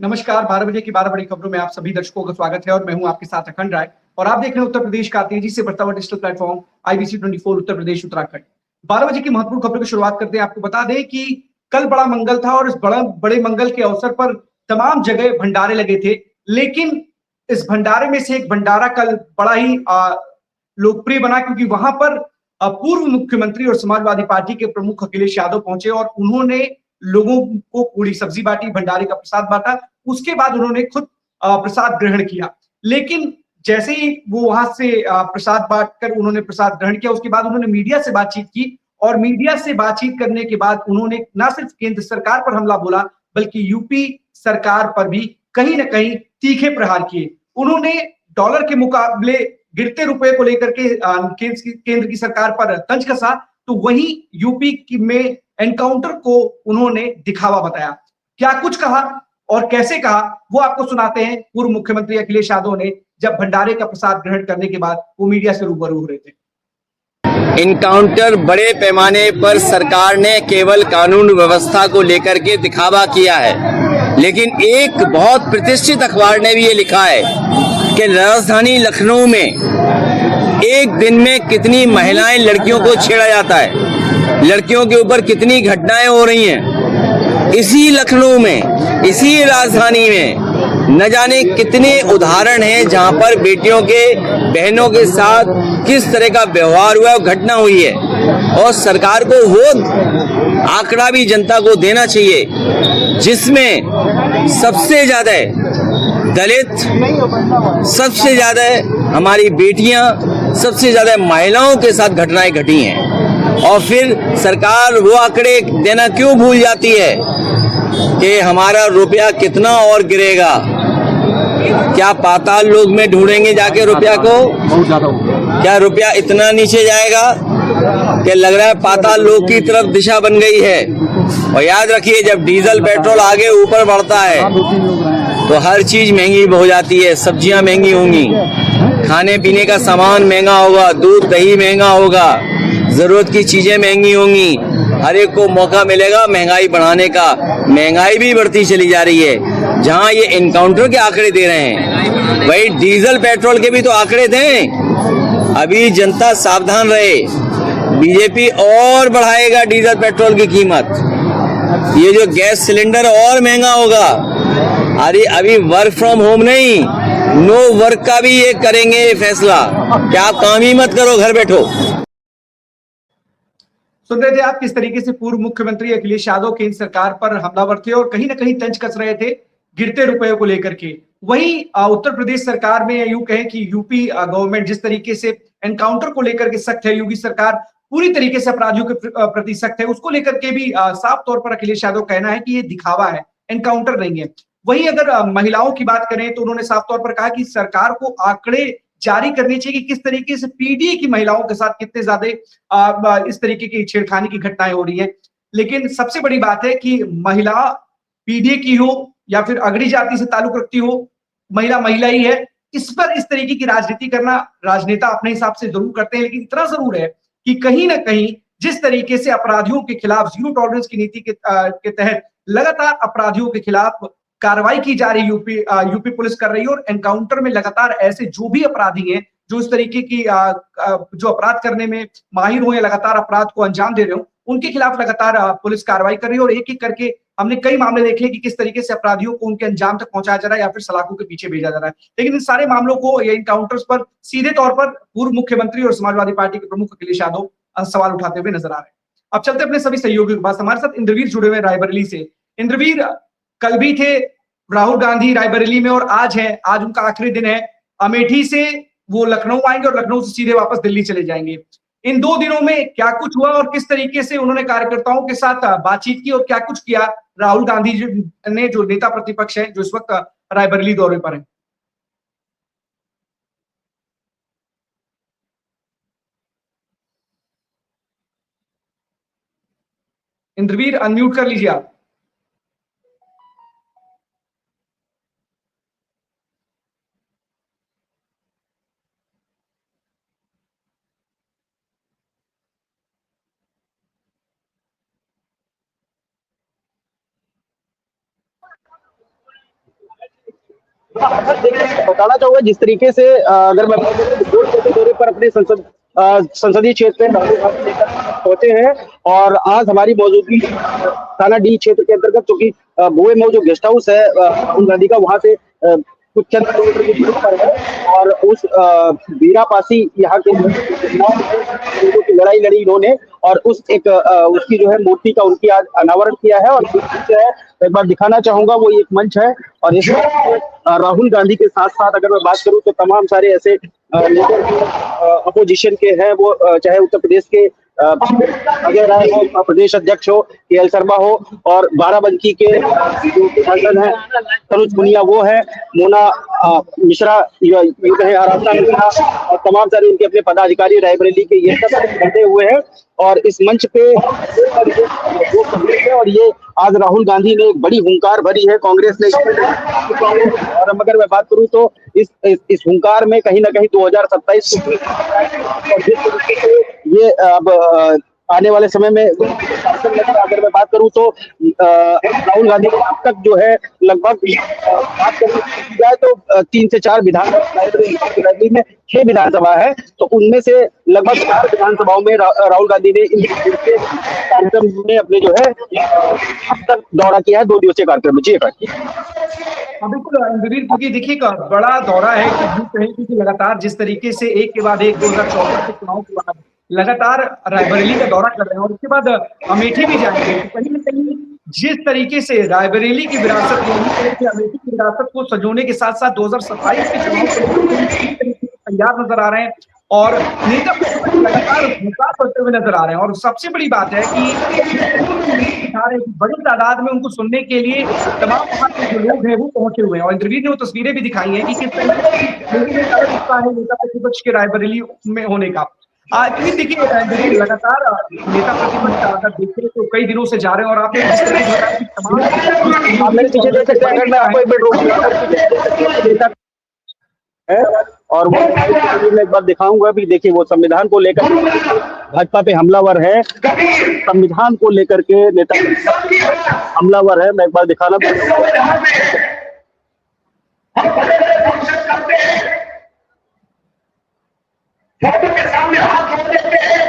नमस्कार, 12 बजे की 12 बड़ी खबरों में आप सभी दर्शकों का स्वागत है और मैं हूं आपके साथ अखंड राय और आप देख रहे हैं उत्तर प्रदेश का तेजी से बढ़ता हुआ digital platform IBC 24 Uttar Pradesh Uttarakhand. 12 बजे की महत्वपूर्ण खबरों की शुरुआत करते हैं। आपको बता दें कि कल बड़ा मंगल था और इस बड़े मंगल के अवसर पर तमाम जगह भंडारे लगे थे। लेकिन इस भंडारे में से एक भंडारा कल बड़ा ही लोकप्रिय बना, क्योंकि वहां पर पूर्व मुख्यमंत्री और समाजवादी पार्टी के प्रमुख अखिलेश यादव पहुंचे और उन्होंने लोगों को पूरी सब्जी बांटी, भंडारे का प्रसाद बांटा। उसके बाद उन्होंने खुद प्रसाद ग्रहण किया। लेकिन जैसे ही वो वहां से प्रसाद बांटकर उन्होंने प्रसाद ग्रहण किया, उसके बाद उन्होंने मीडिया से बातचीत की और मीडिया से बातचीत करने के बाद उन्होंने ना सिर्फ केंद्र सरकार पर हमला बोला, बल्कि यूपी सरकार पर भी कहीं ना कहीं तीखे प्रहार किए। उन्होंने डॉलर के मुकाबले गिरते रुपए को लेकर के केंद्र की सरकार पर तंज कसा, तो वहीं यूपी में एनकाउंटर को उन्होंने दिखावा बताया। क्या कुछ कहा और कैसे कहा, वो आपको सुनाते हैं। पूर्व मुख्यमंत्री अखिलेश यादव ने जब भंडारे का प्रसाद ग्रहण करने के बाद वो मीडिया से रूबरू हो रहे थे। इनकाउंटर बड़े पैमाने पर सरकार ने केवल कानून व्यवस्था को लेकर के दिखावा किया है, लेकिन एक बहुत प्रतिष्ठित अखबार ने भी ये लिखा है कि राजधानी लखनऊ में एक दिन में कितनी महिलाएं, लड़कियों को छेड़ा जाता है, लड़कियों के ऊपर कितनी घटनाएं हो रही हैं। इसी लखनऊ में, इसी राजधानी में न जाने कितने उदाहरण हैं जहां पर बेटियों के, बहनों के साथ किस तरह का व्यवहार हुआ और घटना हुई है। और सरकार को वो आंकड़ा भी जनता को देना चाहिए जिसमें सबसे ज्यादा दलित, सबसे ज्यादा हमारी बेटियां, सबसे ज्यादा महिलाओं के साथ घटनाएं घटी हैं। और फिर सरकार वो आंकड़े देना क्यों भूल जाती है कि हमारा रुपया कितना और गिरेगा। क्या पाताल लोक में ढूंढेंगे जाके रुपया को? क्या रुपया इतना नीचे जाएगा कि लग रहा है पाताल लोक की तरफ दिशा बन गई है। और याद रखिए, जब डीजल पेट्रोल आगे ऊपर बढ़ता है तो हर चीज महंगी हो जाती है। सब्जियां महंगी होंगी, खाने पीने का सामान महंगा होगा, दूध दही महंगा होगा, जरूरत की चीजें महंगी होंगी। हर एक को मौका मिलेगा महंगाई बढ़ाने का। महंगाई भी बढ़ती चली जा रही है। जहां ये एनकाउंटर के आंकड़े दे रहे हैं, वही डीजल पेट्रोल के भी तो आंकड़े दें। अभी जनता सावधान रहे, बीजेपी और बढ़ाएगा डीजल पेट्रोल की कीमत। ये जो गैस सिलेंडर और महंगा होगा। अरे अभी वर्क फ्रॉम होम नहीं, नो वर्क का भी ये करेंगे फैसला। क्या आप काम ही मत करो, घर बैठो। सुन रहे थे आप किस तरीके से पूर्व मुख्यमंत्री अखिलेश यादव केंद्र सरकार पर हमलावर थे और कहीं ना कहीं तंज कस रहे थे गिरते रुपयों को लेकर के। वहीं उत्तर प्रदेश सरकार में, यूं कहें कि यूपी गवर्नमेंट जिस तरीके से एनकाउंटर को लेकर के सख्त है, योगी सरकार पूरी तरीके से अपराधियों के प्रति सख्त है, उसको लेकर के भी साफ तौर पर अखिलेश यादव कहना है कि ये दिखावा है, एनकाउंटर नहीं है। वहीं अगर महिलाओं की बात करें तो उन्होंने साफ तौर पर कहा कि सरकार को आंकड़े जारी करनी चाहिए कि किस तरीके से पीडीए की महिलाओं के साथ कितने ज्यादा इस तरीके की छेड़खानी की घटनाएं हो रही हैं। लेकिन सबसे बड़ी बात है कि महिला पीडीए की हो या फिर अगड़ी जाति से ताल्लुक रखती हो, महिला महिला ही है। इस पर इस तरीके की राजनीति करना राजनेता अपने हिसाब से जरूर करते हैं, लेकिन इतना जरूर है कि कहीं ना कहीं जिस तरीके से अपराधियों के खिलाफ जीरो टॉलरेंस की नीति के तहत लगातार अपराधियों के खिलाफ कार्रवाई की जा रही, यूपी पुलिस कर रही है और एनकाउंटर में लगातार ऐसे जो भी अपराधी हैं, जो इस तरीके की जो अपराध करने में माहिर हो या लगातार अपराध को अंजाम दे रहे हो, उनके खिलाफ लगातार पुलिस कार्रवाई कर रही है। और एक एक करके हमने कई मामले देखे कि किस तरीके से अपराधियों को उनके अंजाम तक पहुंचाया जा रहा है या फिर सलाखों के पीछे भेजा जा रहा है। लेकिन इन सारे मामलों को या इनकाउंटर्स पर सीधे तौर पर पूर्व मुख्यमंत्री और समाजवादी पार्टी के प्रमुख अखिलेश यादव सवाल उठाते हुए नजर आ रहे हैं। अब चलते अपने सभी सहयोगियों के पास। हमारे साथ इंद्रवीर जुड़े हुए रायबरेली से। इंद्रवीर, कल भी थे राहुल गांधी रायबरेली में और आज उनका आखिरी दिन है। अमेठी से वो लखनऊ आएंगे और लखनऊ से सीधे वापस दिल्ली चले जाएंगे। इन 2 दिनों में क्या कुछ हुआ और किस तरीके से उन्होंने कार्यकर्ताओं के साथ बातचीत की और क्या कुछ किया राहुल गांधी ने, जो नेता प्रतिपक्ष है, जो इस वक्त रायबरेली दौरे पर है? इंद्रवीर, अनम्यूट कर लीजिए आप। बताना चाहूंगा जिस तरीके से अगर मैं के दौरे पर अपने संसदीय क्षेत्र में राहुल गांधी लेकर पहुंचे हैं और आज हमारी मौजूदगी थाना डी क्षेत्र के अंतर्गत जो कि भुए में जो गेस्ट हाउस है राहुल गांधी का वहां से कुछ चंद किलोमीटर की दूरी पर है और उस बीरापासी यहाँ के लोगों की लड़ाई लड़ी इन्होंने और उस एक उसकी जो है मूर्ति का उनकी आज अनावरण किया है और जो है एक बार दिखाना चाहूंगा वो एक मंच है और इस राहुल गांधी के साथ साथ अगर मैं बात करूं तो तमाम सारे ऐसे अपोजिशन के हैं वो चाहे उत्तर प्रदेश के अजय राय हो, प्रदेश अध्यक्ष हो के.एल. शर्मा हो और बाराबंकी के जो सांसद हैं तनुज पुनिया वो है, मोना मिश्रा है, आराधना मिश्रा और तमाम सारे उनके अपने पदाधिकारी रायबरेली के ये सब बैठे हुए हैं और इस मंच पे और ये आज राहुल गांधी ने एक बड़ी हुंकार भरी है कांग्रेस ने और अगर मैं बात करूं तो इस हुंकार में कहीं ना कहीं 2027 और जिस तरीके से ये अब आने वाले समय में अगर मैं बात करूं तो राहुल गांधी ने अब तक जो है लगभग बात की जाए तो 3 से 4 विधानसभा में 6 विधानसभा है तो उनमें से लगभग 4 विधानसभाओं में राहुल गांधी ने इन कार्यक्रम में अपने जो है अब तक दौरा किया है 2 दिवसीय कार्यक्रम में। जी बिल्कुल इंद्रवीर, क्योंकि देखिए बड़ा दौरा है कि लगातार जिस तरीके से एक के बाद एक 2024 के चुनाव के बाद लगातार रायबरेली का दौरा कर रहे हैं और उसके बाद अमेठी भी जाएंगे। कहीं न कहीं जिस तरीके से रायबरेली की विरासत अमेठी की विरासत को सजोने के साथ साथ 2027 के चुनाव तैयार नजर आ रहे हैं और नेता लगातार विकास करते हुए नजर आ रहे हैं। और सबसे बड़ी बात है कि बड़ी तादाद में उनको सुनने के लिए तमाम वहां के जो लोग हैं वो पहुंचे हुए हैं और इंद्रवीर ने वो तस्वीरें भी दिखाई है कि किस तरीके से नेता प्रतिपक्ष के रायबरेली में होने का। देखिए लगातार नेता प्रतिपक्ष अगर देखें तो कई दिनों से जा रहे हैं और आपने जिस तरह से आप मेरे पीछे देख सकते हैं अगर मैं आपको एक मिनट रोक है और वो मैं एक बार दिखाऊंगा भी। देखिए वो संविधान को लेकर भाजपा पे हमलावर है, संविधान को लेकर के नेता हमलावर है। मैं एक बार दिखाना फोटो के सामने हाथ जोड़ देते हैं,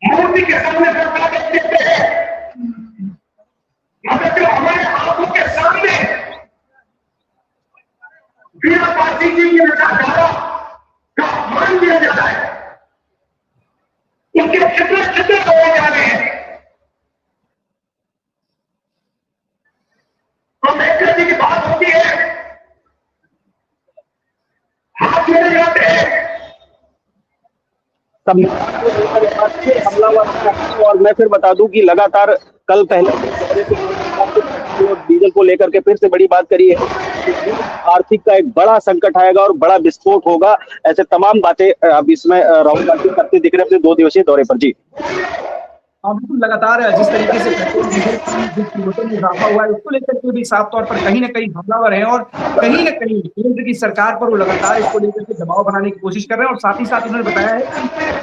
मूर्ति के सामने देते हैं, मगर हमारे हाथों के सामने बीरापासी जी की विचारधारा का अपमान किया जाता है। उनके कितने लोग जाने हैं तो अम्बेडकर जी की बात होती है, हाथ जोड़े जाते हैं हमलावर। और मैं फिर बता दूं कि लगातार कल पहले डीजल को लेकर के फिर से बड़ी बात करी है, आर्थिक का एक बड़ा संकट आएगा और बड़ा विस्फोट होगा, ऐसे तमाम बातें अब इसमें राहुल गांधी करते दिख रहे अपने 2 दिवसीय दौरे पर। जी बिल्कुल, लगातार जिस तरीके से पेट्रोल डीजल की कीमतों में इजाफा हुआ है उसको लेकर के भी साफ तौर पर कहीं ना कहीं हमलावर हैं और कहीं ना कहीं केंद्र की सरकार पर वो लगातार इसको लेकर के दबाव बनाने की कोशिश कर रहे हैं और साथ ही साथ उन्होंने बताया है कि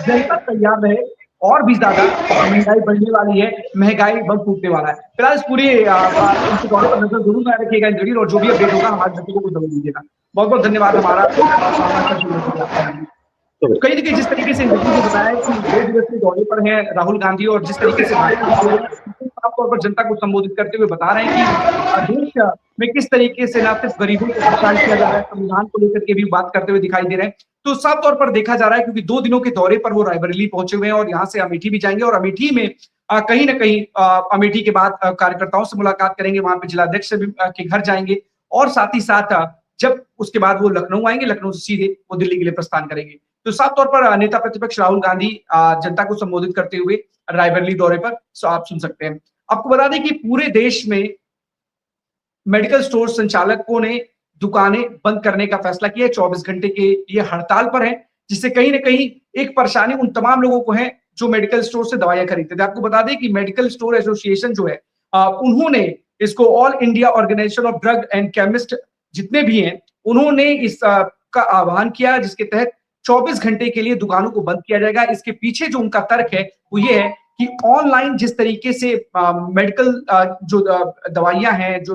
जनता तैयार रहे और भी ज्यादा महंगाई बढ़ने वाली है, महंगाई बम फूटने वाला है। फिलहाल इस पूरी इनके दौरे पर नजर जरूर बनाए रखिएगा इंद्रवीर और जो भी अपडेट होगा हमारे बच्चों को जरूर दीजिएगा। बहुत बहुत धन्यवाद हमारा। कहीं ना कहीं जिस तरीके से इंद्रवीर ने बताया कि 2 दिवसीय दौरे पर हैं राहुल गांधी और जिस तरीके से साफ तौर पर जनता को संबोधित करते हुए बता रहे हैं कि देश में किस तरीके से ना सिर्फ गरीबों को परेशान किया जा रहा है, संविधान को लेकर के भी बात करते हुए दिखाई दे रहे हैं। तो साफ तौर पर देखा जा रहा है क्योंकि 2 दिनों के दौरे पर वो रायबरेली पहुंचे हुए हैं और यहाँ से अमेठी भी जाएंगे और अमेठी में कहीं ना कहीं अमेठी के बाद कार्यकर्ताओं से मुलाकात करेंगे, वहां पे जिलाध्यक्ष के घर जाएंगे और साथ ही साथ जब उसके बाद वो लखनऊ आएंगे, लखनऊ से सीधे वो दिल्ली के लिए प्रस्थान करेंगे। तो साफ तौर पर नेता प्रतिपक्ष राहुल गांधी जनता को संबोधित करते हुए रायबरेली दौरे पर आप सुन सकते हैं। आपको बता दें कि पूरे देश में मेडिकल स्टोर संचालकों ने दुकानें बंद करने का फैसला किया है, 24 घंटे के लिए हड़ताल पर है, जिससे कहीं ना कहीं एक परेशानी उन तमाम लोगों को है जो मेडिकल स्टोर से दवाइयां खरीदते थे। आपको बता दें कि मेडिकल स्टोर एसोसिएशन जो है उन्होंने इसको All India Organisation of Drug and Chemist जितने भी हैं उन्होंने इस का आह्वान किया जिसके तहत 24 घंटे के लिए दुकानों को बंद किया जाएगा। इसके पीछे जो उनका तर्क है वो ये है कि ऑनलाइन जिस तरीके से मेडिकल जो दवाइयां हैं, जो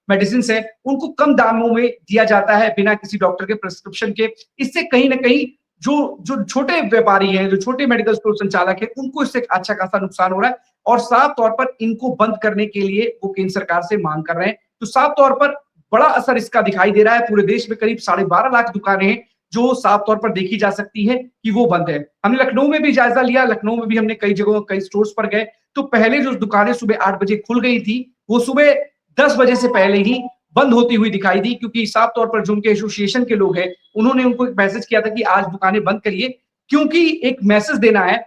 मेडिसिन है, उनको कम दामों में दिया जाता है बिना किसी डॉक्टर के प्रिस्क्रिप्शन के। इससे कहीं ना कहीं जो जो छोटे व्यापारी हैं, जो छोटे मेडिकल स्टोर संचालक हैं, उनको इससे अच्छा खासा नुकसान हो रहा है और साफ तौर पर इनको बंद करने के लिए वो केंद्र सरकार से मांग कर रहे हैं। तो साफ तौर पर बड़ा असर इसका दिखाई दे रहा है। पूरे देश में करीब 12.5 लाख दुकानें हैं जो साफ तौर पर देखी जा सकती है कि वो बंद है। हमने लखनऊ में भी जायजा लिया, लखनऊ में भी हमने कई जगहों, कई स्टोर्स पर गए, तो पहले जो दुकानें सुबह 8 बजे खुल गई थी, वो सुबह 10 बजे से पहले ही बंद होती हुई दिखाई दी, क्योंकि साफ तौर पर जो उनके एसोसिएशन के लोग हैं, उन्होंने उनको एक मैसेज किया था कि आज दुकानें बंद करिए, क्योंकि एक मैसेज देना है।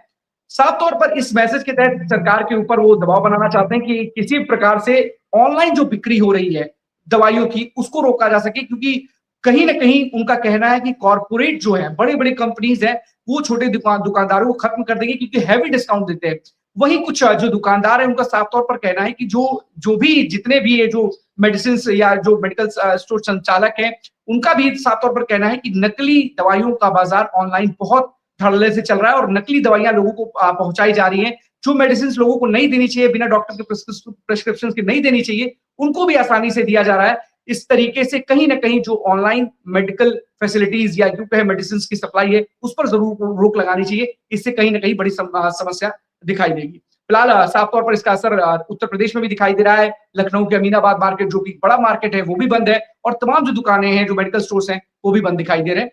साफ तौर पर इस मैसेज के तहत सरकार के ऊपर वो दबाव बनाना चाहते हैं कि किसी प्रकार से ऑनलाइन जो बिक्री हो रही है दवाइयों की, उसको रोका जा सके, क्योंकि कहीं ना कहीं उनका कहना है कि कॉर्पोरेट जो है, बड़ी बड़ी कंपनीज है, वो छोटे दुकानदारों को खत्म कर देंगे, क्योंकि हैवी डिस्काउंट देते हैं। वही कुछ जो दुकानदार है, उनका साफ तौर पर कहना है कि जो भी जितने भी ये जो मेडिसिन या जो मेडिकल स्टोर संचालक हैं, उनका भी साफ तौर पर कहना है कि नकली दवाइयों का बाजार ऑनलाइन बहुत धड़ल्ले से चल रहा है और नकली दवाइयां लोगों को पहुंचाई जा रही हैं। जो मेडिसिन लोगों को नहीं देनी चाहिए, बिना डॉक्टर के प्रिस्क्रिप्शन के नहीं देनी चाहिए, उनको भी आसानी से दिया जा रहा है। इस तरीके से कहीं ना कहीं जो ऑनलाइन मेडिकल फैसिलिटीज या यूं कहे मेडिसिन की सप्लाई है, उस पर जरूर रोक लगानी चाहिए। इससे कहीं ना कहीं बड़ी समस्या दिखाई देगी। फिलहाल साफ तौर पर इसका असर उत्तर प्रदेश में भी दिखाई दे रहा है। लखनऊ के अमीनाबाद मार्केट, जो कि बड़ा मार्केट है, वो भी बंद है और तमाम जो दुकानें हैं, जो मेडिकल स्टोर्स हैं, वो भी बंद दिखाई दे रहे हैं।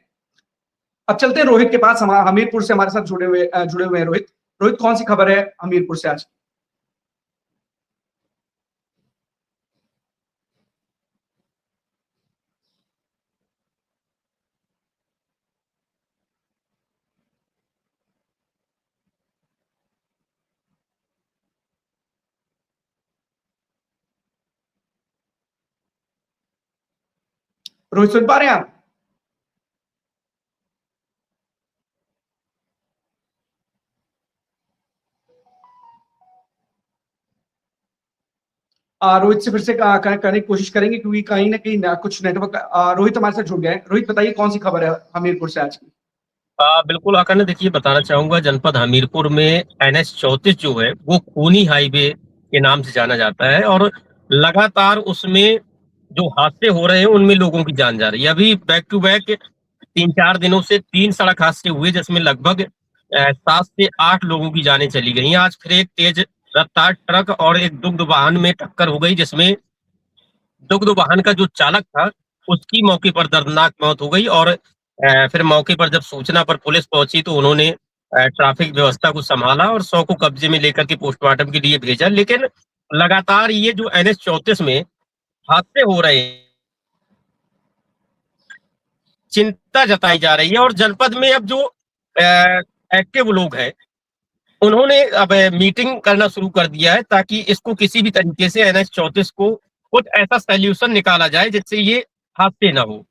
अब चलते हैं रोहित के पास, हमीरपुर से हमारे साथ जुड़े हुए हैं रोहित। रोहित, कौन सी खबर है हमीरपुर से आज? रोहित, सुन पा रहे हैं आप? रोहित से फिर से कनेक्ट करने की कोशिश करेंगे, क्योंकि कहीं ना कहीं कुछ नेटवर्क। रोहित हमारे साथ जुड़ गए। रोहित, बताइए कौन सी खबर है हमीरपुर से आज की? बिल्कुल आकाश, देखिए बताना चाहूंगा, जनपद हमीरपुर में NH 34 जो है वो खूनी हाईवे के नाम से जाना जाता है और लगातार उसमें जो हादसे हो रहे हैं उनमें लोगों की जान जा रही है। अभी बैक टू बैक 3-4 दिनों से 3 सड़क हादसे हुए, जिसमें लगभग 7 से 8 लोगों की जानें चली गई। आज फिर एक तेज रफ्तार ट्रक और एक दुग्ध वाहन में टक्कर हो गई, जिसमें दुग्ध वाहन का जो चालक था उसकी मौके पर दर्दनाक मौत हो गई और फिर मौके पर जब सूचना पर पुलिस पहुंची तो उन्होंने ट्रैफिक व्यवस्था को संभाला और 100 को कब्जे में लेकर के पोस्टमार्टम के लिए भेजा। लेकिन लगातार ये जो NH 34 में हादसे हो रहे हैं, चिंता जताई जा रही है और जनपद में अब जो एक्टिव लोग हैं उन्होंने अब मीटिंग करना शुरू कर दिया है, ताकि इसको किसी भी तरीके से NH 34 को कुछ ऐसा सोल्यूशन निकाला जाए जिससे ये हादसे ना हो।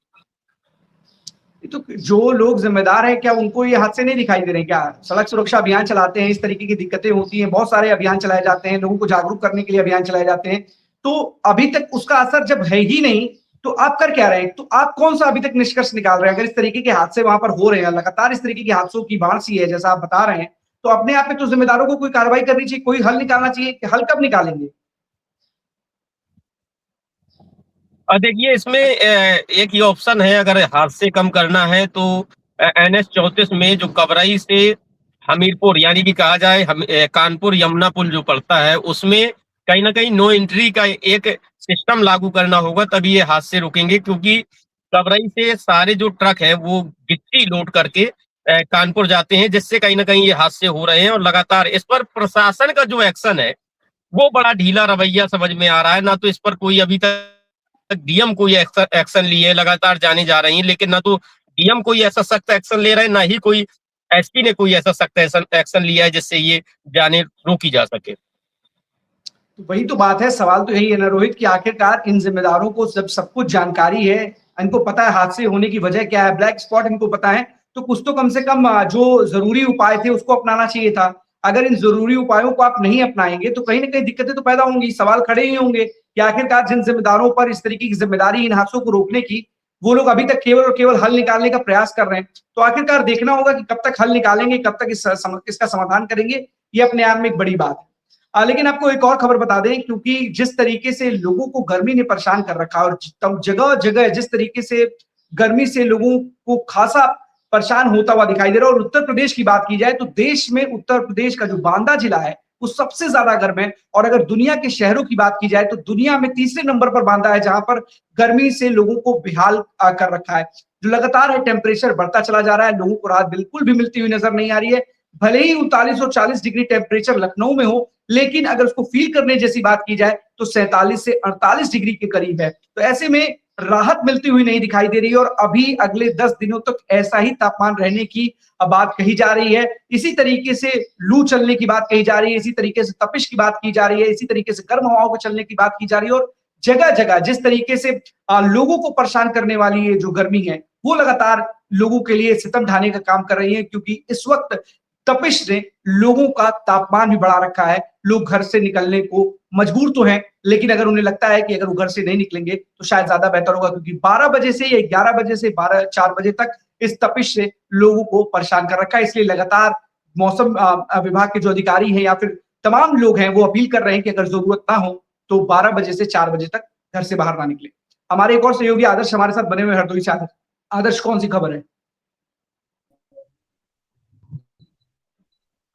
तो जो लोग जिम्मेदार हैं, क्या उनको ये हादसे नहीं दिखाई दे रहे हैं? क्या सड़क सुरक्षा अभियान चलाते हैं, इस तरीके की दिक्कतें होती हैं, बहुत सारे अभियान चलाए जाते हैं, लोगों को जागरूक करने के लिए अभियान चलाए जाते हैं, तो अभी तक उसका असर जब है ही नहीं, तो आप कर क्या रहे हैं? तो आप कौन सा अभी तक निष्कर्ष निकाल रहे हैं? अगर इस तरीके के हादसे वहां पर हो रहे हैं, लगातार इस तरीके के हादसों की बाढ़ सी है जैसा आप बता रहे हैं, तो अपने आप में तो जिम्मेदारों को कोई कार्रवाई करनी चाहिए, कोई हल निकालना चाहिए। हल कब निकालेंगे? देखिए, इसमें एक ही ऑप्शन है, अगर हादसे कम करना है तो NH 34 में जो कबरई से हमीरपुर, यानी कि कहा जाए कानपुर यमुना पुल जो पड़ता है, उसमें कहीं ना कहीं नो एंट्री का एक सिस्टम लागू करना होगा, तभी ये हादसे रुकेंगे। क्योंकि कबरई से सारे जो ट्रक है वो गिट्टी लोड करके कानपुर जाते हैं, जिससे कहीं ना कहीं ये हादसे हो रहे हैं और लगातार इस पर प्रशासन का जो एक्शन है वो बड़ा ढीला रवैया समझ में आ रहा है। ना तो इस पर कोई अभी तक DM कोई एक्शन लिए, लगातार जाने जा रही है, लेकिन ना तो DM कोई ऐसा सख्त एक्शन ले रहा है, ना ही कोई SP ने कोई ऐसा सख्त एक्शन लिया है जिससे ये जाने रोकी जा सके। तो वही तो बात है, सवाल तो यही है ना रोहित, कि आखिरकार इन जिम्मेदारों को जब सब कुछ जानकारी है, इनको पता है हादसे होने की वजह क्या है, ब्लैक स्पॉट इनको पता है, तो कुछ तो कम से कम जो जरूरी उपाय थे उसको अपनाना चाहिए था। अगर इन जरूरी उपायों को आप नहीं अपनाएंगे तो कहीं ना कहीं दिक्कतें तो पैदा होंगी, सवाल खड़े ही होंगे कि आखिरकार जिन जिम्मेदारों पर इस तरीके की जिम्मेदारी इन हादसों को रोकने की, वो लोग अभी तक केवल और केवल हल निकालने का प्रयास कर रहे हैं। तो आखिरकार देखना होगा कि कब तक हल निकालेंगे, कब तक इसका समाधान करेंगे, ये अपने आप में एक बड़ी बात है। लेकिन आपको एक और खबर बता दें, क्योंकि जिस तरीके से लोगों को गर्मी ने परेशान कर रखा है और जगह जगह जिस तरीके से गर्मी से लोगों को खासा परेशान होता हुआ दिखाई दे रहा है। और उत्तर प्रदेश की बात की जाए तो देश में उत्तर प्रदेश का जो बांदा जिला है वो सबसे ज्यादा गर्म है। और अगर दुनिया के शहरों की बात की जाए तो दुनिया में तीसरे नंबर पर बांदा है, जहां पर गर्मी से लोगों को बेहाल कर रखा है। जो लगातार है टेम्परेचर बढ़ता चला जा रहा है, लोगों को राहत बिल्कुल भी मिलती हुई नजर नहीं आ रही है। भले ही 39 और 40 डिग्री टेम्परेचर लखनऊ में हो, लेकिन अगर उसको फील करने जैसी बात की जाए तो 47 से 48 डिग्री के करीब है। तो ऐसे में राहत मिलती हुई नहीं दिखाई दे रही है। और अभी अगले 10 दिनों तक ऐसा ही तापमान रहने की बात कही जा रही है। इसी तरीके से लू चलने की बात कही जा रही है, इसी तरीके से तपिश की बात की जा रही है, इसी तरीके से गर्म हवाओं के चलने की बात की जा रही है। और जगह जगह जिस तरीके से लोगों को परेशान करने वाली ये जो गर्मी है वो लगातार लोगों के लिए सितम ढाने का काम कर रही है, क्योंकि इस वक्त तपिश ने लोगों का तापमान भी बढ़ा रखा है। लोग घर से निकलने को मजबूर तो हैं, लेकिन अगर उन्हें लगता है कि अगर वो घर से नहीं निकलेंगे तो शायद ज्यादा बेहतर होगा, क्योंकि 12 बजे से या 11 बजे से 4 बजे तक इस तपिश से लोगों को परेशान कर रखा है। इसलिए लगातार मौसम विभाग के जो अधिकारी हैं या फिर तमाम लोग हैं वो अपील कर रहे हैं कि अगर जरूरत ना हो तो 12 बजे से 4 बजे तक घर से बाहर ना निकले। हमारे एक और सहयोगी आदर्श हमारे साथ बने हुए हरदोई से। आदर्श, कौन सी खबर है?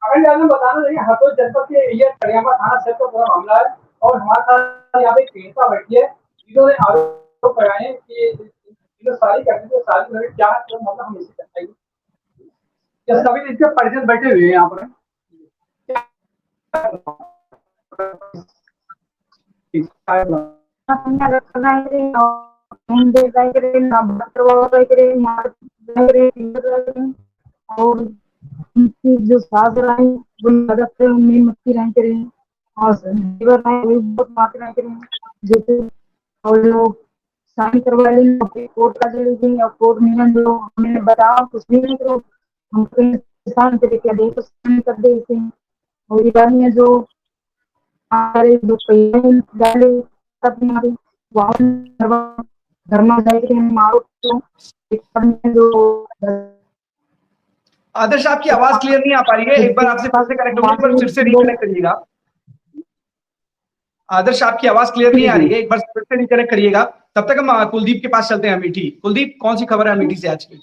अगर आपने बताना चाहिए हरदोई जनपद के ये कड़ियामा थाना क्षेत्र का पूरा मामला है और हमारे साथ यहाँ पे पीड़िता बैठी है, जिन्होंने आरोप लगाए हैं कि जो सारी करने को सारी में क्या है, तो मतलब हम इसे करते हैं। जैसे अभी इसके परिजन बैठे हुए हैं यहाँ पर। और उनकी जो सास रहे वो मदद से उन्हें मस्ती रह करे और लीवर रहे वो बहुत मार रह करे जैसे और जो साइन करवा ली कोर्ट का दे दी और कोर्ट में जो हमें बताओ कुछ भी नहीं करो, हम किसान तरीके दे तो साइन कर दे इसे। और ये बात है जो हमारे जो पैसे डाले तब हमारे वहाँ घर में जाके मारो तो जो आदर्श, आपकी आवाज क्लियर नहीं आ पा रही है, एक बार आपसे फिर से कनेक्ट होगा, पर फिर से रिकनेक्ट करिएगा। आदर्श, आपकी आवाज क्लियर नहीं आ रही है, एक बार फिर से रिकनेक्ट करिएगा। तब तक हम कुलदीप के पास चलते हैं अमेठी। कुलदीप, कौन सी खबर है अमेठी से आज की?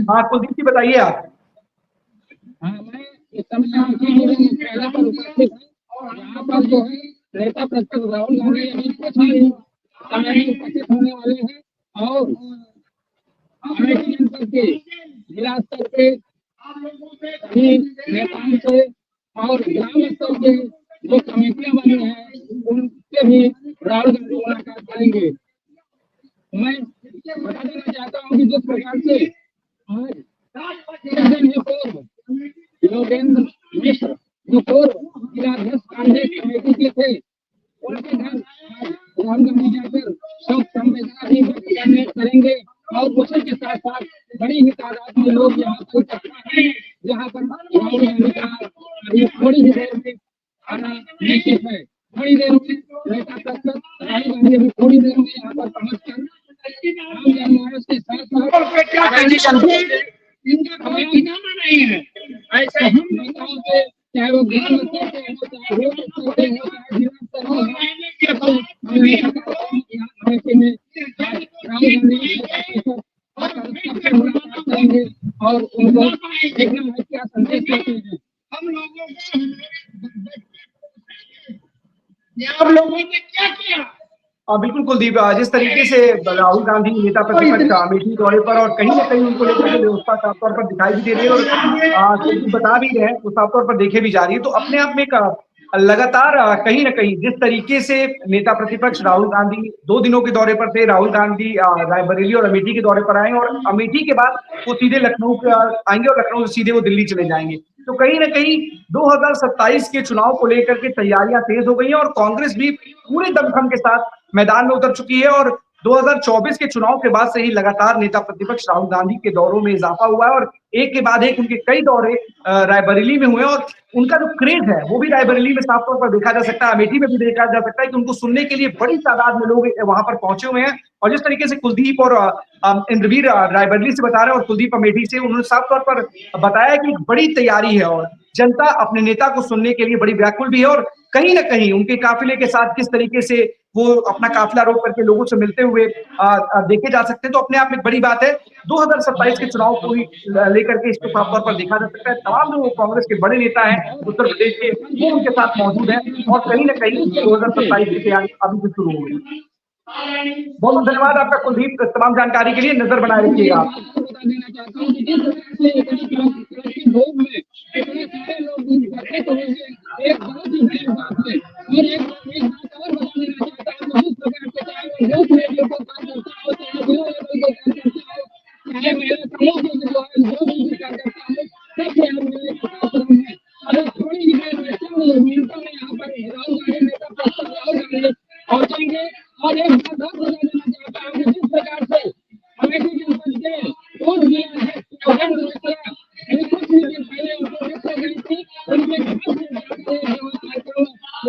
हाँ कुलदीप जी, बताइए आप। मैं इस समय पर उपस्थित हूँ। यहाँ पर जो है नेता प्रतिपक्ष राहुल गांधी अभी कुछ ही समय में उपस्थित होने वाले हैं और अमेठी जनपद के जिला स्तर के सभी नेताओं से और ग्राम स्तर के जो कमेटियां बनी हैं उनसे भी राहुल गांधी मुलाकात करेंगे। मैं बता देना चाहता हूँ कि जिस प्रकार से आज योगेंद्र मिश्र जो पूर्व जिलाध्यक्ष कांग्रेस कमेटी के थे, उनके घर राहुल गांधी जाकर शोक संवेदना भी व्यक्त करने करेंगे और उसी के साथ साथ बड़ी ही तादाद में लोग यहाँ पर इकट्ठा हैं, जहाँ पर राहुल गांधी का अभी थोड़ी ही देर में आना निश्चित है। थोड़ी देर में नेता तक राहुल गांधी अभी थोड़ी देर में यहाँ पर पहुंचकर राम जनमानस के साथ इनका कोई ठिकाना नहीं है। ऐसे हम नेताओं से चाहे वो ग्राम स्तर के हो, चाहे रोड स्तर के हो, चाहे जिला स्तर हो, मुलाकात करेंगे और उनको देखना है क्या संदेश देते हैं। हम लोगों आप लोगों ने क्या किया? बिल्कुल कुलदीप, जिस तरीके से राहुल गांधी नेता प्रतिपक्ष अमेठी दौरे पर और कहीं ना कहीं उनको लेकर के व्यवस्था साफ तौर पर दिखाई भी दे रही है और बता भी रहे हैं तो साफ तौर पर देखे भी जा रही है, तो अपने आप में लगातार कहीं ना कहीं जिस तरीके से नेता प्रतिपक्ष राहुल गांधी 2 दिनों के दौरे पर थे, राहुल गांधी रायबरेली और अमेठी के दौरे पर आए और अमेठी के बाद वो सीधे लखनऊ आएंगे और लखनऊ से सीधे वो दिल्ली चले जाएंगे। तो कहीं ना कहीं 2027 के चुनाव को लेकर के तैयारियां तेज हो गई हैं और कांग्रेस भी पूरे दमखम के साथ मैदान में उतर चुकी है और 2024 के चुनाव के बाद से ही लगातार नेता प्रतिपक्ष राहुल गांधी के दौरों में इजाफा हुआ है और एक के बाद एक उनके कई दौरे रायबरेली में हुए और उनका जो क्रेज है वो भी रायबरेली में साफ तौर पर देखा जा सकता है, अमेठी में भी देखा जा सकता है कि उनको सुनने के लिए बड़ी तादाद में लोग वहां पर पहुंचे हुए हैं। और जिस तरीके से कुलदीप और इंद्रवीर रायबरेली से बता रहे हैं और कुलदीप अमेठी से, उन्होंने साफ तौर पर बताया कि बड़ी तैयारी है और जनता अपने नेता को सुनने के लिए बड़ी व्याकुल भी है और कहीं ना कहीं उनके काफिले के साथ किस तरीके से वो अपना काफिला रोक करके लोगों से मिलते हुए देखे जा सकते हैं, तो अपने आप में बड़ी बात है। 2027 के चुनाव को लेकर के इसको साफ तौर पर देखा जा सकता है। तमाम जो कांग्रेस के बड़े नेता हैं उत्तर प्रदेश के, वो उनके साथ मौजूद है और कहीं ना कहीं 2027 की तैयारी अभी से शुरू हो गई। बहुत बहुत धन्यवाद आपका कुलदीप, तमाम जानकारी के लिए नजर बनाए रखिएगा आप। बता देना चाहता हूँ कि जिस प्रकार से इतनी भोग में इतने सारे लोग उपस्थित हुए हैं, एक बहुत ही बड़ी बात है। और एक बात और बता देना चाहता हूँ, जिस प्रकार से चाहे वो यूथ लेवल को काम करता हो, चाहे जिला लेवल को काम करता हो, चाहे महिला समूह के जो है जो भी कार्यकर्ता हो, सबसे हम मिलने का कार्यक्रम है। अगर थोड़ी ही देर में चंद मिनटों में यहाँ पर राहुल गांधी नेता प्रस्ताव राहुल गांधी पहुंचेंगे। और एक बात और बता देना चाहता हूँ कि जिस प्रकार से अमेठी जनपद के पूर्व जिला है योगेंद्र मिश्रा, कुछ ही दिन पहले उनको मृत्यु गई थी, उनके घर से जाकर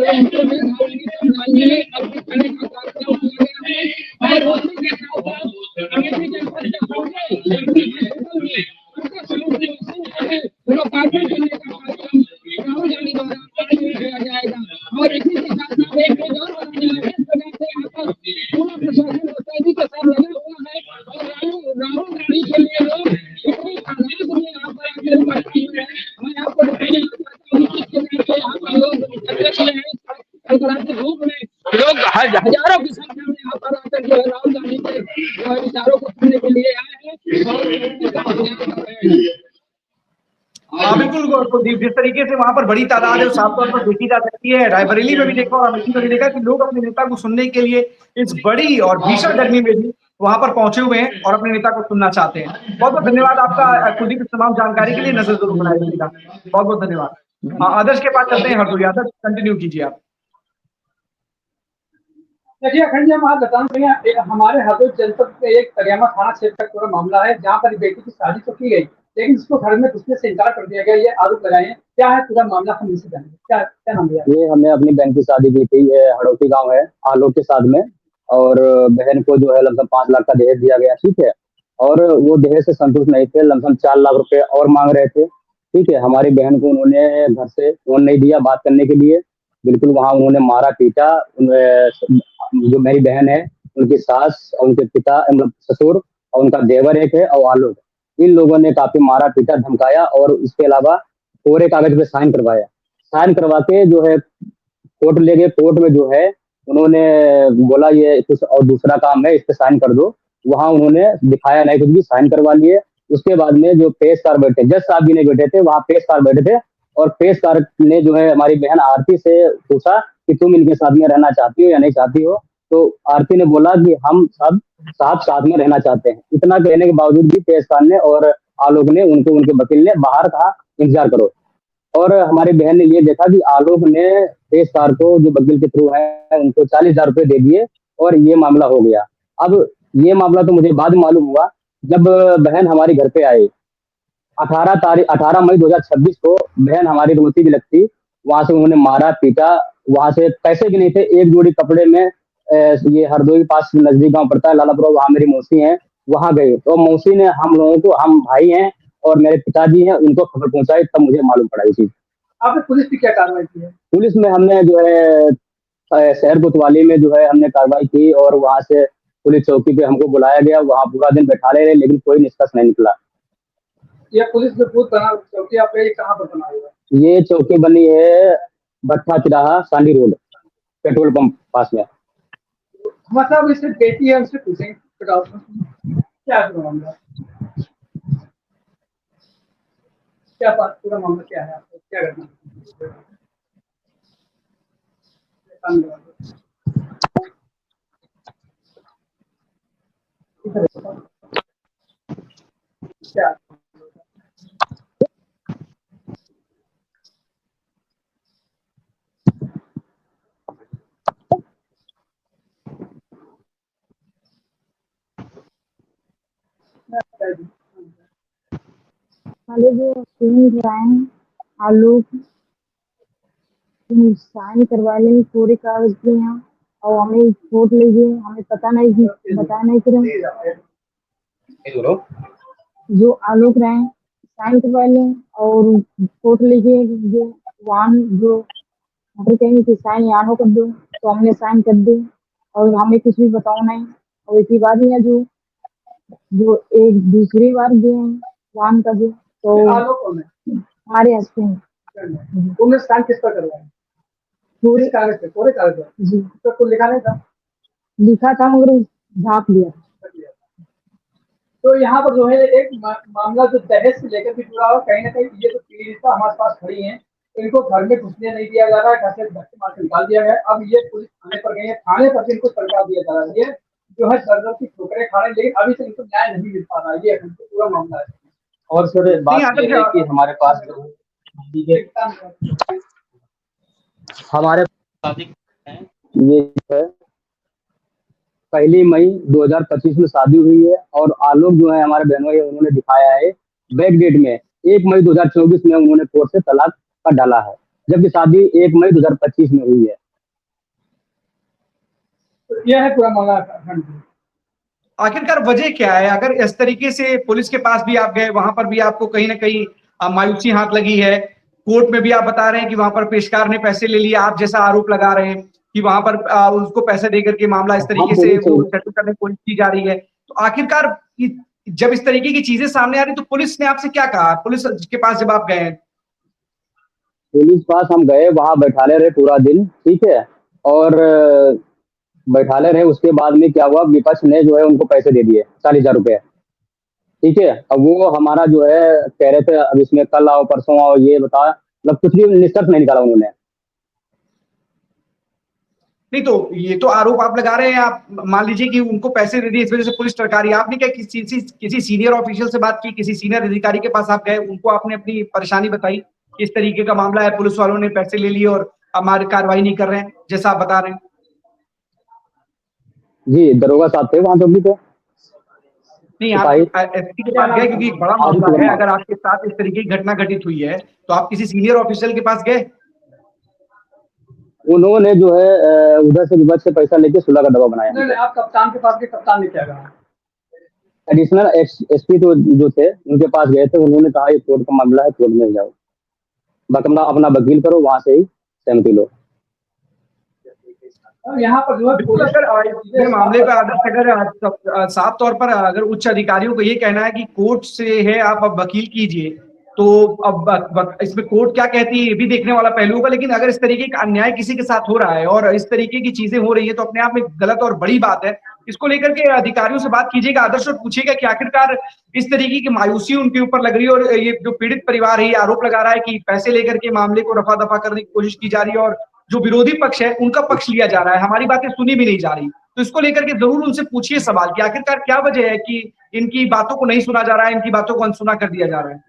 उनको भी भावनीय श्रद्धांजलि अर्पित करने का कार्यक्रम किया गया है। और उसी के साथ साथ अमेठी जनपद के सामने उनका समुद्री लोकार्पण करने का कार्यक्रम राहुल गांधी द्वारा किया जाएगा। और इसी के साथ साथ एक चीज और बताना है, इस प्रकार से यहाँ पर पूरा प्रशासन मुस्तैदी के साथ लगा हुआ है और राहुल गांधी के लिए लोग इतनी तादाद में यहाँ पर आकर उपस्थित हुए हैं। मैं आपको बताना चाहता हूँ कि किस प्रकार से यहाँ पर लोग एकत्र हुए हैं, कड़कड़ाते धूप में लोग हजारों की संख्या में यहाँ पर आकर जो है राहुल गांधी के जो है विचारों को सुनने के लिए आए हैं और उनका अभियान कर रहे हैं। बिल्कुल कुलदीप, जिस तरीके से वहां पर बड़ी तादाद है साफ तौर पर देखी जा सकती है। रायबरेली में भी देखा और अमेठी में भी देखा कि लोग अपने नेता को सुनने के लिए इस बड़ी और भीषण गर्मी में भी वहां पर पहुंचे हुए हैं और अपने नेता को सुनना चाहते हैं। बहुत बहुत धन्यवाद आपका कुलदीप, इस तमाम जानकारी के लिए नजर जरूर बनाए रखिएगा। बहुत बहुत धन्यवाद। आदर्श के पास चलते हैं हरदोई। आदर्श कंटिन्यू कीजिए आप। देखिए अखंड जी, हम आज बताना चाहिए हमारे हरदोई जनपद के एक तरियामा थाना क्षेत्र का पूरा मामला है, जहाँ पर बेटी की शादी तो की गई लेकिन इसको घर में घुसने से इनकार कर दिया गया, ये आरोप लगाए हैं। क्या है पूरा मामला, हम इनसे जानेंगे। क्या क्या नाम दिया? ये हमने अपनी बहन की शादी की थी, ये हड़ौती गांव है आलोक के साथ में, और बहन को जो है लमसम 5 लाख का दहेज दिया गया, ठीक है। और वो दहेज से संतुष्ट नहीं थे, लमसम 4 लाख रुपए और मांग रहे थे, ठीक है। हमारी बहन को उन्होंने घर से फोन नहीं दिया बात करने के लिए, बिल्कुल वहां उन्होंने मारा पीटा। जो मेरी बहन है, उनकी सास और उनके पिता मतलब ससुर और उनका देवर एक है और आलोक, इन लोगों ने काफी मारा पीटा धमकाया और इसके अलावा कोरे कागज पे साइन करवाया। साइन करवा के जो है कोर्ट ले गए। कोर्ट में जो है उन्होंने बोला ये कुछ और दूसरा काम है, इस पे साइन कर दो। वहां उन्होंने दिखाया नहीं कुछ भी, साइन करवा लिए। उसके बाद में जो पेशकार बैठे, जज साहब भी नहीं बैठे थे, वहां पेशकार बैठे थे और पेशकार ने जो है हमारी बहन आरती से पूछा कि तुम इनके साथ में रहना चाहती हो या नहीं चाहती हो। तो आरती ने बोला कि हम सब साथ में रहना चाहते हैं। इतना कहने के बावजूद भी पेशकार ने और आलोक ने उनको, उनके वकील ने बाहर कहा इंतजार करो। और हमारी बहन ने ये देखा कि आलोक ने पेशकार को, जो वकील के थ्रू है, उनको 40,000 रुपए दे दिए और ये मामला हो गया। अब ये मामला तो मुझे बाद में मालूम हुआ जब बहन हमारे घर पे आई। 18 मई 2026 को बहन हमारी रोती भी लगती, वहां से उन्होंने मारा पीटा। वहां से पैसे भी नहीं थे, एक जोड़ी कपड़े में ये हरदोई पास नजदीक गांव पड़ता है लालापुरा, वहां मेरी मौसी है, वहां गए तो मौसी ने हम लोगों को, हम भाई हैं और मेरे पिताजी हैं, उनको खबर पहुंचाई, तब मुझे मालूम पड़ा ये चीज। आपने पुलिस की क्या कार्रवाई की है? पुलिस में हमने जो है शहर कोतवाली में जो है हमने कार्रवाई की और वहां से पुलिस चौकी पे हमको बुलाया गया। वहां पूरा दिन बैठा रहे, लेकिन कोई निष्कर्ष नहीं निकला। ये पुलिस जो बूथ बना चौकी आप कहाँ पर बना हुआ है? ये चौकी बनी है भट्टा तिराहा सांडी रोड, पेट्रोल पंप पास में। मतलब इससे बेटी है, उससे पूछेंगे क्या पूरा मामला, क्या बात, पूरा मामला क्या है, आपको क्या करना क्या? वाले जो पेन कराए आलोक साइन करवा लें पूरे कागज के यहाँ और हमें फोट लीजिए, हमें पता नहीं कि बता नहीं करें जो आलोक रहे साइन करवा लें और फोट लीजिए जो वाहन जो हम कहेंगे कि साइन यहाँ कर दो तो हमने साइन कर दी और हमें कुछ भी बताओ नहीं। और इसी बात है जो जो एक दूसरी बार गए हैं वाहन का जो तो हमारे हस्बैंड तुमने साइन किस पर करवाया? पूरे कागज पे, पूरे कागज पे जी तो कुछ लिखा नहीं था? लिखा था मगर झाप लिया। तो यहाँ पर जो है एक मामला जो दहेज से लेकर भी जुड़ा हुआ, कहीं ना कहीं ये जो पीड़िता हमारे पास खड़ी हैं इनको घर में घुसने नहीं दिया जा रहा है, घर से धक्के मार के निकाल दिया गया। अब ये पुलिस थाने पर गए हैं, थाने पर इनको सरकार दिया जा रहा है, ये जो है दर्द की ठोकरें खा रहे हैं, लेकिन अभी तक इनको न्याय नहीं मिल पा रहा है। ये पूरा मामला है। और सर बात ये है कि हमारे पास हमारे ये है 1 मई 2025 में शादी हुई है और आलोक जो है हमारे बहनों है उन्होंने दिखाया है बैक डेट में 1 मई 2024 में उन्होंने कोर्ट से तलाक का डाला है, जबकि शादी 1 मई 2025 में हुई है। तो यह है पूरा मामला। आखिरकार वजह क्या है? अगर इस तरीके से पुलिस के पास भी आप गए, वहां पर भी आपको कहीं ना कहीं मायूसी हाथ लगी है, कोर्ट में भी आप बता रहे हैं कि वहां पर पेशकार ने पैसे ले लिए, आप जैसा आरोप लगा रहे हैं कि वहां पर उसको पैसे देकर के मामला इस तरीके से वो सेटल करने की कोशिश की जा रही है, तो आखिरकार जब इस तरीके की चीजें सामने आ रही तो पुलिस ने आपसे क्या कहा? पुलिस के पास जब आप गए? पुलिस पास हम गए, वहां बैठाले रहे पूरा दिन, ठीक है, और बैठाले रहे। उसके बाद में क्या हुआ, विपक्ष ने जो है उनको पैसे दे दिए 40,000 रुपए, ठीक है। अब वो हमारा जो है कह रहे थे अब इसमें कल आओ परसों आओ, ये बता मतलब कुछ भी निष्कर्ष नहीं निकाला उन्होंने। नहीं तो ये तो आरोप आप लगा रहे हैं, आप मान लीजिए कि उनको पैसे दे दिए इस वजह से पुलिस टरकारी, आपने क्या किसी सीनियर ऑफिशियल से बात की, किसी सीनियर अधिकारी के पास आप गए, उनको आपने अपनी परेशानी बताई, इस तरीके का मामला है, पुलिस वालों ने पैसे ले लिए और हमारी कार्रवाई नहीं कर रहे हैं जैसा आप बता रहे हैं? जी दरोगा साहब थे वहां पे तो नहीं, आप एसपी के पास गए क्योंकि एक बड़ा मामला है, अगर आपके साथ इस तरीके की घटना घटित हुई है तो आप किसी सीनियर ऑफिशियल के पास गए? उन्होंने जो है उधर से विपक्ष से पैसा लेके सुलह का दबाव बनाया। नहीं, आप कप्तान के पास गए, कप्तान ने क्या कहा? एडिशनल एसपी तो जो थे उनके पास गए थे, उन्होंने कहा ये कोर्ट का मामला है, कोर्ट में जाओ, अपना वकील करो, वहां से ही सहमति लो। यहाँ पर जो है मामले पर आदर्श अगर साफ तौर पर अगर उच्च अधिकारियों को ये कहना है कि कोर्ट से है आप अब वकील कीजिए, तो अब इसमें कोर्ट क्या कहती है ये भी देखने वाला पहलू होगा। लेकिन अगर इस तरीके का अन्याय किसी के साथ हो रहा है और इस तरीके की चीजें हो रही है तो अपने आप में गलत और बड़ी बात है। इसको लेकर के अधिकारियों से बात कीजिएगा आदर्श और पूछिएगा कि आखिरकार इस तरीके की मायूसी उनके ऊपर लग रही है और ये जो पीड़ित परिवार है ये आरोप लगा रहा है कि पैसे लेकर के मामले को रफा दफा करने की कोशिश की जा रही है और जो विरोधी पक्ष है उनका पक्ष लिया जा रहा है, हमारी बातें सुनी भी नहीं जा रही। तो इसको लेकर के जरूर उनसे पूछिए सवाल कि आखिरकार क्या वजह है कि इनकी बातों को नहीं सुना जा रहा है, इनकी बातों को अनसुना कर दिया जा रहा है।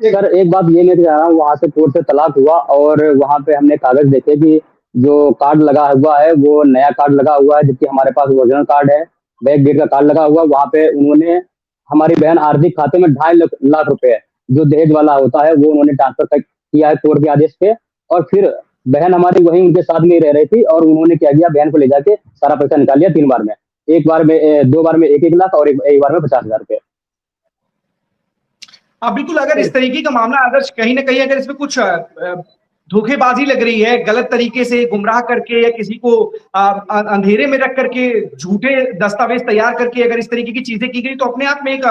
सर एक बात ये मैं कह रहा हूँ, वहां से कोर्ट से तलाक हुआ और वहां पे हमने कागज देखे कि जो कार्ड लगा हुआ है वो नया कार्ड लगा हुआ है, जबकि हमारे पास ओरिजिनल कार्ड है, बैक डेट का कार्ड लगा हुआ। वहां पे उन्होंने हमारी बहन आरती खाते में 2.5 लाख रुपए जो दहेज वाला होता है वो उन्होंने ट्रांसफर किया है कोर्ट के आदेश पे। और फिर बहन हमारी वहीं उनके साथ में रह रही थी और उन्होंने क्या किया, बहन को ले जाके सारा पैसा निकाल लिया 3 बार में, 1 बार में 2 बार में 1-1 लाख और एक बार में 50,000 रुपए। हाँ बिल्कुल, अगर इस तरीके का मामला आदर्श कहीं ना कहीं अगर इसमें कुछ धोखेबाजी लग रही है, गलत तरीके से गुमराह करके या किसी को अंधेरे में रख करके झूठे दस्तावेज तैयार करके अगर इस तरीके की चीजें की गई तो अपने आप में एक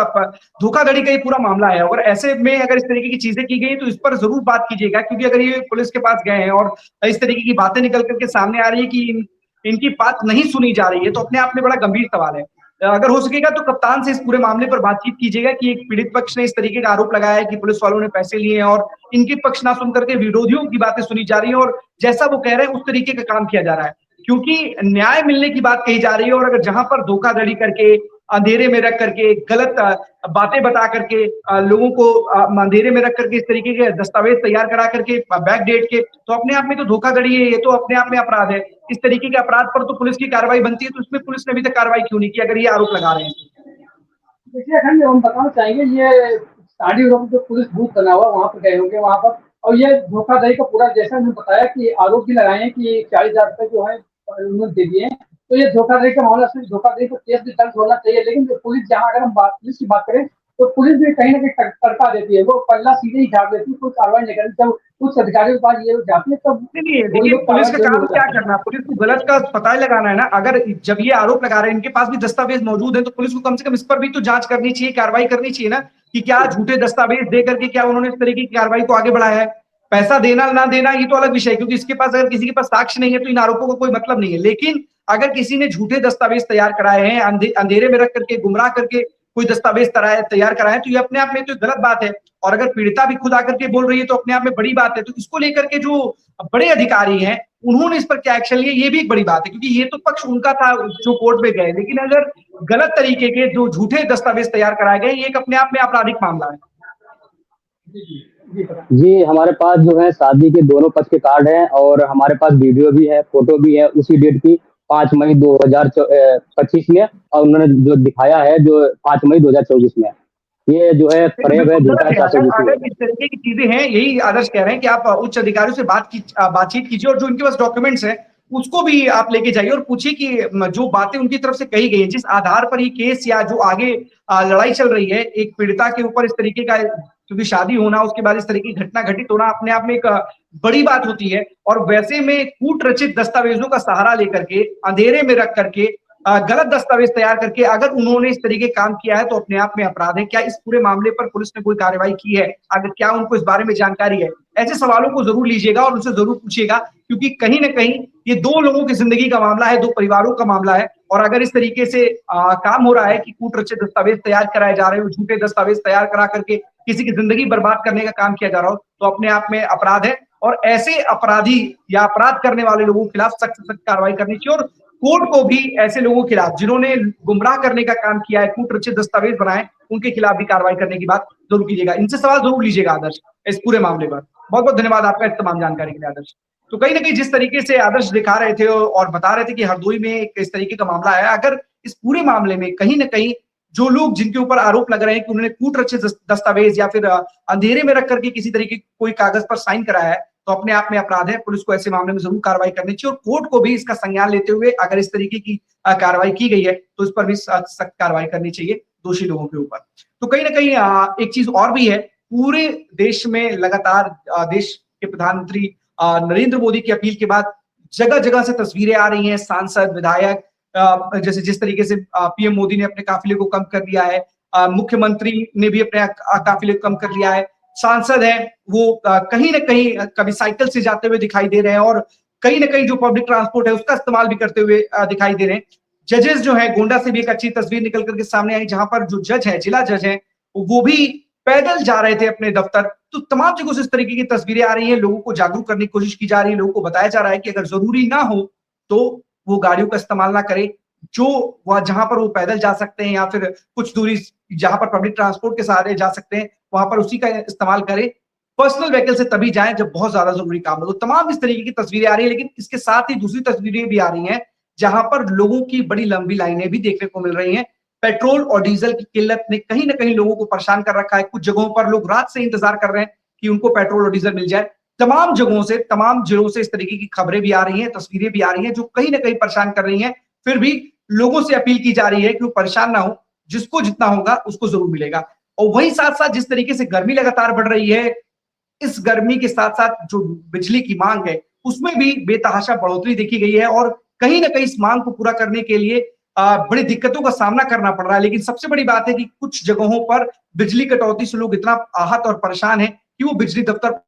धोखाधड़ी का ही पूरा मामला है। अगर ऐसे में अगर इस तरीके की चीजें की गई तो इस पर जरूर बात कीजिएगा, क्योंकि अगर ये पुलिस के पास गए हैं और इस तरीके की बातें निकल करके सामने आ रही है कि इनकी बात नहीं सुनी जा रही है तो अपने आप में बड़ा गंभीर सवाल है। अगर हो सकेगा तो कप्तान से इस पूरे मामले पर बातचीत कीजिएगा कि एक पीड़ित पक्ष ने इस तरीके का आरोप लगाया है कि पुलिस वालों ने पैसे लिए हैं और इनके पक्ष ना सुन करके विरोधियों की बातें सुनी जा रही है और जैसा वो कह रहे हैं उस तरीके का काम किया जा रहा है, क्योंकि न्याय मिलने की बात कही जा रही है। और अगर जहां पर धोखाधड़ी करके, अंधेरे में रख करके, गलत बातें बता करके लोगों को अंधेरे में रख करके इस तरीके के दस्तावेज तैयार करा करके बैक डेट के, तो अपने आप में तो धोखाधड़ी है, ये तो अपने आप में अपराध है। इस तरीके के अपराध पर तो पुलिस की कार्रवाई बनती है, तो इसमें पुलिस ने अभी तक कार्रवाई क्यों नहीं की अगर ये आरोप लगा रहे हैं? देखिए अखंड हम बताना चाहेंगे ये स्टार्टिंग में जो पुलिस बूथ बना हुआ वहाँ पर गए होंगे वहाँ पर, और ये धोखाधड़ी का पूरा जैसा उन्होंने बताया कि आरोप भी लगाए हैं कि 40,000 रुपए जो है उन्होंने दे दिए हैं, तो ये धोखाधड़ी का मामला, सिर्फ धोखाधड़ी पर केस भी दर्ज होना चाहिए। लेकिन जो पुलिस, जहाँ अगर हम पुलिस की बात करें तो पुलिस भी कहीं ना कहीं तड़का देती है, वो पल्ला सीधे ही झाड़ देती है, कोई कार्रवाई नहीं करती। जब उच्च अधिकारियों के पास ये जाती है तब नहीं, देखिए पुलिस का काम क्या करना, पुलिस को गलत का पता लगाना है ना। अगर जब ये आरोप लगा रहे हैं, इनके पास भी दस्तावेज मौजूद है, तो पुलिस को कम से कम इस पर भी तो जांच करनी चाहिए, कार्रवाई करनी चाहिए ना, कि क्या झूठे दस्तावेज दे करके क्या उन्होंने इस तरीके की कार्रवाई को आगे बढ़ाया है। पैसा देना ना देना ये तो अलग विषय है, क्योंकि इसके पास अगर किसी के पास साक्ष्य नहीं है तो इन आरोपों का कोई मतलब नहीं है। लेकिन अगर किसी ने झूठे दस्तावेज तैयार कराए हैं, अंधेरे में रख करके, गुमराह करके कोई दस्तावेज तैयार कराए, तो ये अपने आप में तो गलत बात है। और अगर पीड़िता भी खुद आकर के बोल रही है तो अपने आप में बड़ी बात है। तो इसको लेकर के जो बड़े अधिकारी हैं उन्होंने इस पर क्या एक्शन लिया, ये भी एक बड़ी बात है, क्योंकि ये तो पक्ष उनका था जो कोर्ट में गए। लेकिन अगर गलत तरीके के जो झूठे दस्तावेज तैयार कराए गए, ये एक अपने आप में आपराधिक मामला है। जी, हमारे पास जो है शादी के दोनों पक्ष के कार्ड हैं और हमारे पास वीडियो भी है, फोटो भी है उसी डेट की 5 मई 2025 में, और उन्होंने जो दिखाया है जो 5 मई 2024 में। ये जो है फरेब है, झूठा है। अगर इस तरीके की चीजें हैं, यही आदर्श कह रहे हैं कि आप उच्च अधिकारियों से बातचीत कीजिए, और जो उनके पास डॉक्यूमेंट्स हैं उसको भी आप लेके जाइए और पूछिए कि जो बातें उनकी तरफ से कही गई है, जिस आधार पर ये केस या जो आगे लड़ाई चल रही है एक पीड़िता के ऊपर, इस तरीके का, क्योंकि शादी होना, उसके बाद इस तरीके की घटना घटित होना अपने आप में एक बड़ी बात होती है। और वैसे में कूट रचित दस्तावेजों का सहारा लेकर के, अंधेरे में रख करके, गलत दस्तावेज तैयार करके अगर उन्होंने इस तरीके काम किया है तो अपने आप में अपराध है। क्या इस पूरे मामले पर पुलिस ने कोई कार्रवाई की है? अगर क्या उनको इस बारे में जानकारी है? ऐसे सवालों को जरूर लीजिएगा और उनसे जरूर पूछिएगा, क्योंकि कहीं ना कहीं ये दो लोगों की जिंदगी का मामला है, दो परिवारों का मामला है। और अगर इस तरीके से काम हो रहा है कि कूट रचित दस्तावेज तैयार कराए जा रहे हो, झूठे दस्तावेज तैयार करा करके किसी की जिंदगी बर्बाद करने का काम किया जा रहा हो, तो अपने आप में अपराध है। और ऐसे अपराधी या अपराध करने वाले लोगों के खिलाफ सख्त सख्त कार्रवाई करनी चाहिए। और कोर्ट को भी ऐसे लोगों के खिलाफ जिन्होंने गुमराह करने का काम किया है, कूट रचित दस्तावेज बनाए, उनके खिलाफ भी कार्रवाई करने की बात जरूर कीजिएगा। इनसे सवाल जरूर लीजिएगा आदर्श इस पूरे मामले पर। बहुत बहुत धन्यवाद आपका इस तमाम जानकारी के लिए आदर्श। तो कहीं ना कहीं जिस तरीके से आदर्श दिखा रहे थे और बता रहे थे कि हरदोई में इस तरीके का मामला है, अगर इस पूरे मामले में कहीं ना कहीं जो लोग जिनके ऊपर आरोप लग रहे हैं कि उन्होंने कूट रचित दस्तावेज या फिर अंधेरे में रख करके किसी तरीके कोई कागज पर साइन कराया है, तो अपने आप में अपराध है। पुलिस को ऐसे मामले में जरूर कार्रवाई करनी चाहिए और कोर्ट को भी इसका संज्ञान लेते हुए अगर इस तरीके की कार्रवाई की गई है तो इस पर भी सख्त कार्रवाई करनी चाहिए दोषी लोगों के ऊपर। तो कहीं ना कहीं एक चीज और भी है, पूरे देश में लगातार देश के प्रधानमंत्री नरेंद्र मोदी की अपील के बाद जगह जगह से तस्वीरें आ रही हैं, सांसद, विधायक, जैसे जिस तरीके से पीएम मोदी ने अपने काफिले को कम कर दिया है, मुख्यमंत्री ने भी अपने काफिले को कम कर लिया है, सांसद है वो कहीं ना कहीं कभी साइकिल से जाते हुए दिखाई दे रहे हैं और कहीं ना कहीं जो पब्लिक ट्रांसपोर्ट है उसका इस्तेमाल भी करते हुए दिखाई दे रहे हैं। जजेस जो है, गोंडा से भी एक अच्छी तस्वीर निकल करके सामने आई, जहां पर जो जज है, जिला जज है, वो भी पैदल जा रहे थे अपने दफ्तर। तो तमाम जगहों से इस तरीके की तस्वीरें आ रही हैं, लोगों को जागरूक करने की कोशिश की जा रही है, लोगों को बताया जा रहा है कि अगर जरूरी ना हो तो वो गाड़ियों का इस्तेमाल ना करें, जो वह जहां पर वो पैदल जा सकते हैं या फिर कुछ दूरी जहां पर पब्लिक ट्रांसपोर्ट के सहारे जा सकते हैं वहां पर उसी का इस्तेमाल करें। पर्सनल व्हीकल से तभी जाएं जब बहुत ज्यादा जरूरी काम हो। तो तमाम इस तरीके की तस्वीरें आ रही है, लेकिन इसके साथ ही दूसरी तस्वीरें भी आ रही हैं जहां पर लोगों की बड़ी लंबी लाइनें भी देखने को मिल रही हैं। पेट्रोल और डीजल की किल्लत ने कहीं ना कहीं लोगों को परेशान कर रखा है। कुछ जगहों पर लोग रात से इंतजार कर रहे हैं कि उनको पेट्रोल और डीजल मिल जाए। तमाम जगहों से, तमाम जिलों से इस तरीके की खबरें भी आ रही हैं, तस्वीरें भी आ रही हैं जो कहीं ना कहीं परेशान कर रही हैं। फिर भी लोगों से अपील की जा रही है कि वो परेशान ना हो, जिसको जितना होगा उसको जरूर मिलेगा। और वहीं साथ साथ जिस तरीके से गर्मी लगातार बढ़ रही है, इस गर्मी के साथ साथ जो बिजली की मांग है उसमें भी बेतहाशा बढ़ोतरी देखी गई है और कहीं ना कहीं इस मांग को पूरा करने के लिए बड़ी दिक्कतों का सामना करना पड़ रहा है। लेकिन सबसे बड़ी बात है कि कुछ जगहों पर बिजली कटौती से लोग इतना आहत और परेशान है कि वो बिजली दफ्तर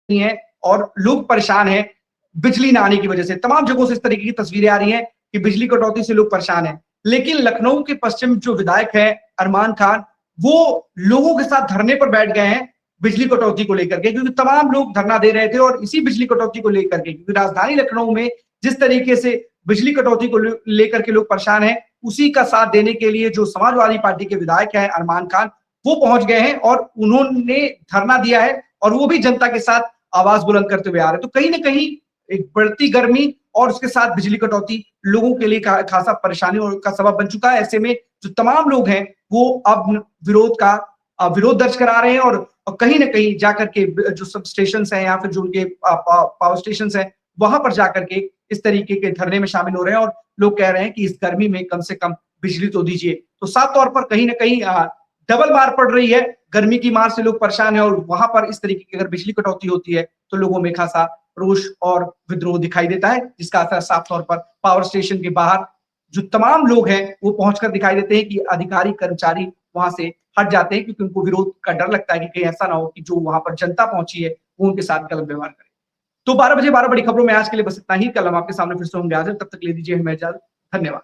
है और लोग परेशान हैं बिजली ना आने की वजह से। तमाम जगहों से इस तरीके की तस्वीरें आ रही हैं कि बिजली कटौती से लोग परेशान हैं। लेकिन लखनऊ के पश्चिम जो विधायक है अरमान खान, वो लोगों के साथ धरने पर बैठ गए हैं बिजली कटौती को लेकर के, क्योंकि तमाम लोग धरना दे रहे थे और इसी बिजली कटौती को लेकर के, क्योंकि राजधानी लखनऊ में जिस तरीके से बिजली कटौती को लेकर के लोग परेशान हैं, उसी का साथ देने के लिए जो समाजवादी पार्टी के विधायक हैं अरमान खान, वो पहुंच गए हैं और उन्होंने धरना दिया है और वो भी जनता के साथ आवाज बुलंद करते हुए आ रहे हैं। तो कहीं ना कहीं एक बढ़ती गर्मी और उसके साथ बिजली कटौती लोगों के लिए खासा परेशानी का सबब बन चुका है। ऐसे में जो तमाम लोग हैं वो अब विरोध दर्ज करा रहे हैं और कहीं ना कहीं जाकर के जो सब स्टेशन हैं या फिर जो उनके पावर स्टेशन हैं वहां पर जाकर के इस तरीके के धरने में शामिल हो रहे हैं और लोग कह रहे हैं कि इस गर्मी में कम से कम बिजली तो दीजिए। तो साफ तौर पर कहीं ना कहीं डबल मार पड़ रही है, गर्मी की मार से लोग परेशान है और वहां पर इस तरीके की अगर बिजली कटौती होती है तो लोगों में खासा रोष और विद्रोह दिखाई देता है, जिसका असर साफ तौर पर पावर स्टेशन के बाहर जो तमाम लोग हैं वो पहुंचकर दिखाई देते हैं कि अधिकारी कर्मचारी वहां से हट जाते हैं क्योंकि उनको विरोध का डर लगता है कि कहीं ऐसा ना हो कि जो वहां पर जनता पहुंची है वो उनके साथ गलत व्यवहार करे। तो 12 बजे 12 बड़ी खबरों में आज के लिए बस इतना ही। कल हम आपके सामने फिर से होंगे हाजिर, तब तक ले दीजिए हमें इजाजत। धन्यवाद।